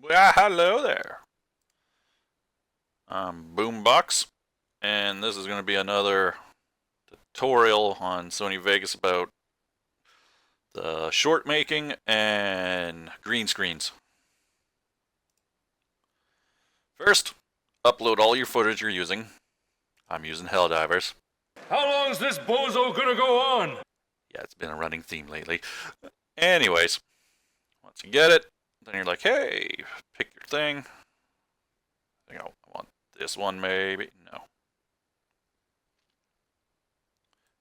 Well, hello there. I'm Boombox, and this is going to be another tutorial on Sony Vegas about the short making and green screens. First, upload all your footage you're using. I'm using Helldivers. How long's this bozo gonna go on? Yeah, it's been a running theme lately. Anyways, once you get it, then you're like, hey, pick your thing. I think I want this one maybe. No.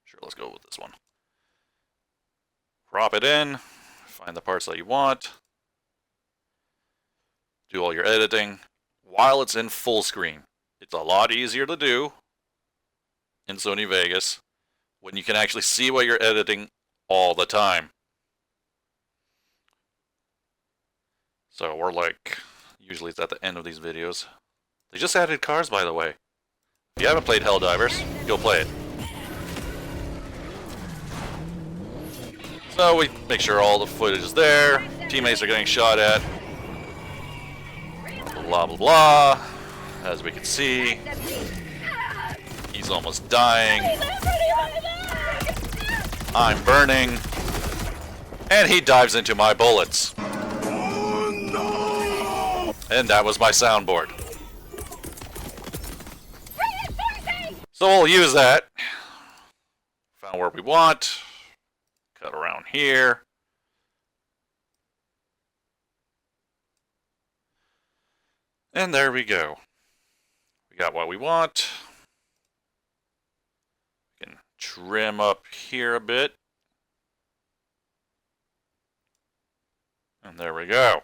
Sure, let's go with this one. Crop it in, find the parts that you want, do all your editing while it's in full screen. It's a lot easier to do in Sony Vegas when you can actually see what you're editing all the time. So we're like, usually it's at the end of these videos. They just added cars, by the way. If you haven't played Helldivers, go play it. So we make sure all the footage is there. Teammates are getting shot at. Blah, blah, blah. As we can see, he's almost dying. I'm burning. And he dives into my bullets. And that was my soundboard. So we'll use that. Found where we want. Cut around here. And there we go. We got what we want. We can trim up here a bit. And there we go.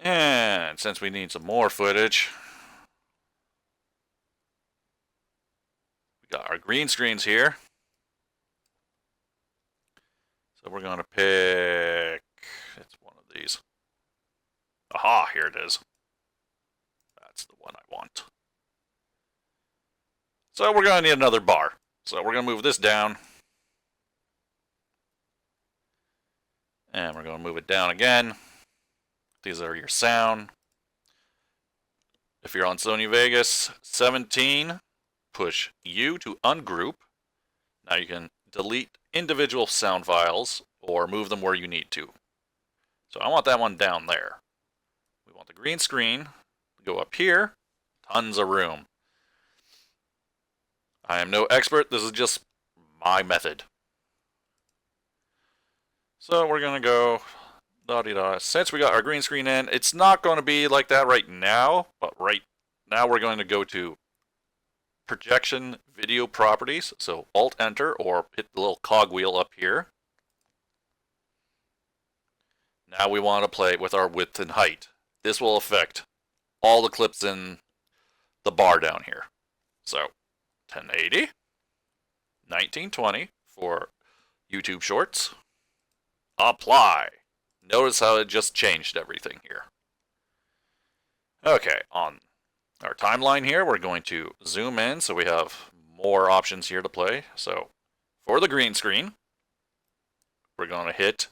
And since we need some more footage, we got our green screens here. So we're going to pick, it's one of these. Aha, here it is. That's the one I want. So we're going to need another bar. So we're going to move this down. And we're going to move it down again. These are your sound. If you're on Sony Vegas 17, push U to ungroup. Now you can delete individual sound files or move them where you need to. So I want that one down there. We want the green screen to go up here. Tons of room. I am no expert. This is just my method. So we're going to go da-de-da. Since we got our green screen in, it's not going to be like that right now, but right now we're going to go to projection video properties. So Alt-Enter or hit the little cogwheel up here. Now we want to play with our width and height. This will affect all the clips in the bar down here. So 1080, 1920 for YouTube Shorts. Apply. Notice how it just changed everything here. Okay, on our timeline here, we're going to zoom in so we have more options here to play. So for the green screen, we're going to hit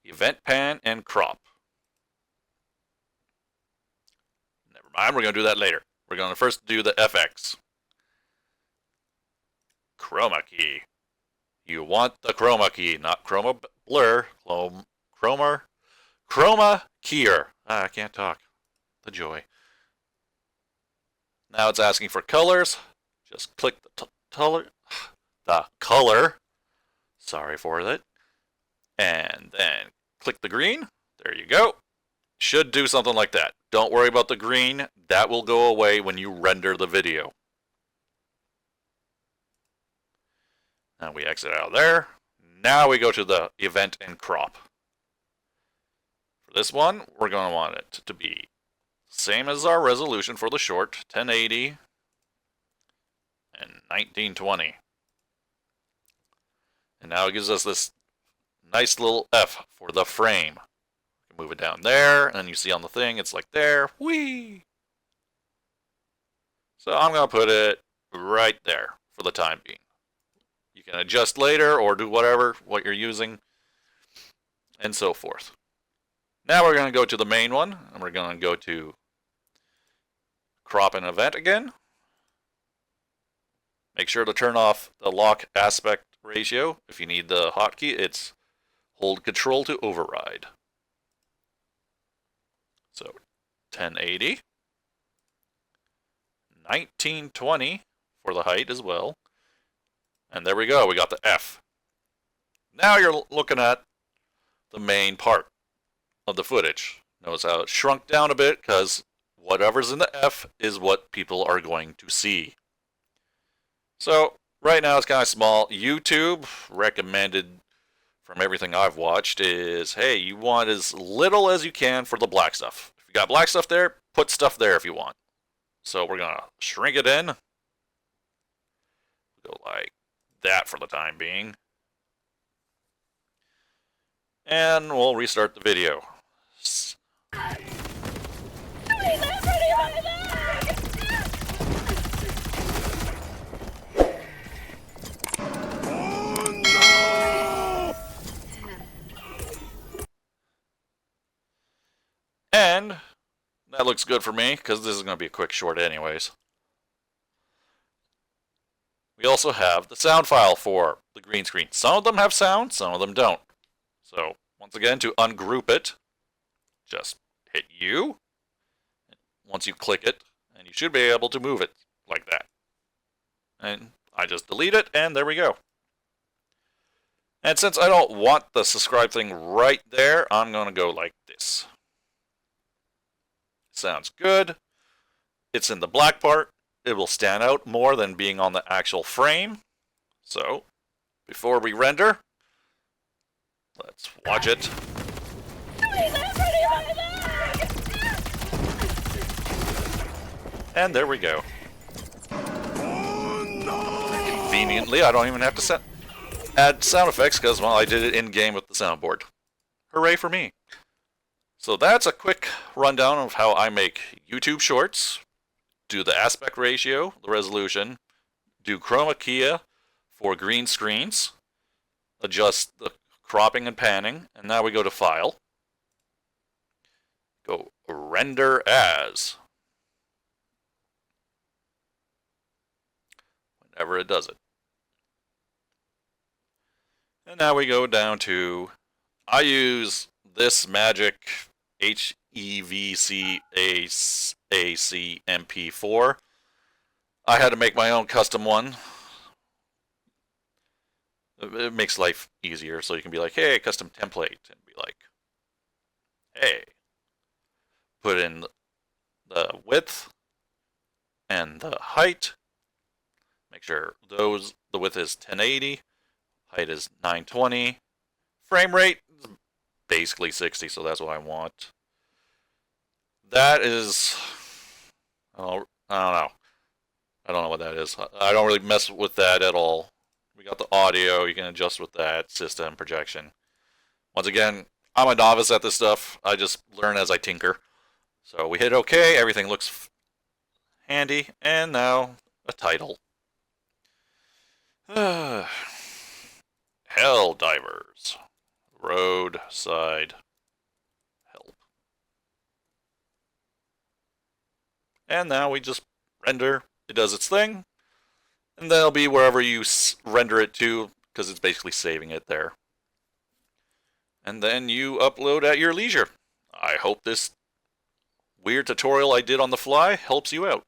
Event Pan and Crop. Never mind, we're going to do that later. We're going to first do the FX. Chroma key. You want the chroma key, not chroma blur. Chroma keyer. I can't talk. The joy. Now it's asking for colors. Just click the color. Sorry for that. And then click the green. There you go. Should do something like that. Don't worry about the green. That will go away when you render the video. And we exit out of there. Now we go to the event and crop. For this one, we're going to want it to be same as our resolution for the short, 1080 and 1920. And now it gives us this nice little F for the frame. Move it down there, and you see on the thing, it's like there. Whee! So I'm going to put it right there for the time being. You can adjust later or do what you're using, and so forth. Now we're going to go to the main one, and we're going to go to crop and event again. Make sure to turn off the lock aspect ratio. If you need the hotkey, it's hold control to override. So 1080, 1920 for the height as well. And there we go, we got the F. Now you're looking at the main part of the footage. Notice how it shrunk down a bit because whatever's in the F is what people are going to see. So right now it's kind of small. YouTube recommended, from everything I've watched, is hey, you want as little as you can for the black stuff. If you got black stuff there, put stuff there if you want. So we're gonna shrink it in. Go like that for the time being. And we'll restart the video. And that looks good for me, because this is going to be a quick short anyways. We also have the sound file for the green screen. Some of them have sound, some of them don't. So, once again, to ungroup it, just hit U. Once you click it, and you should be able to move it like that. And I just delete it, and there we go. And since I don't want the subscribe thing right there, I'm going to go like this. Sounds good. It's in the black part. It will stand out more than being on the actual frame. So, before we render, let's watch it. And there we go. Conveniently, I don't even have to add sound effects because, well, I did it in-game with the soundboard. Hooray for me. So that's a quick rundown of how I make YouTube shorts, do the aspect ratio, the resolution, do chroma key for green screens, adjust the cropping and panning, and now we go to File, go Render As, whenever it does it. And now we go down to, I use this magic HEVCAC MP4. I had to make my own custom one. It makes life easier, so you can be like, hey, custom template, and be like, hey, put in the width and the height. Make sure the width is 1080, height is 920, frame rate is basically 60, so that's what I want. That is, I don't know. I don't know what that is. I don't really mess with that at all. We got the audio, you can adjust with that, system, projection. Once again, I'm a novice at this stuff. I just learn as I tinker. So we hit OK, everything looks handy, and now a title. Hell Divers. Roadside Help. And now we just render. It does its thing. And that'll be wherever you render it to, because it's basically saving it there. And then you upload at your leisure. I hope this weird tutorial I did on the fly helps you out.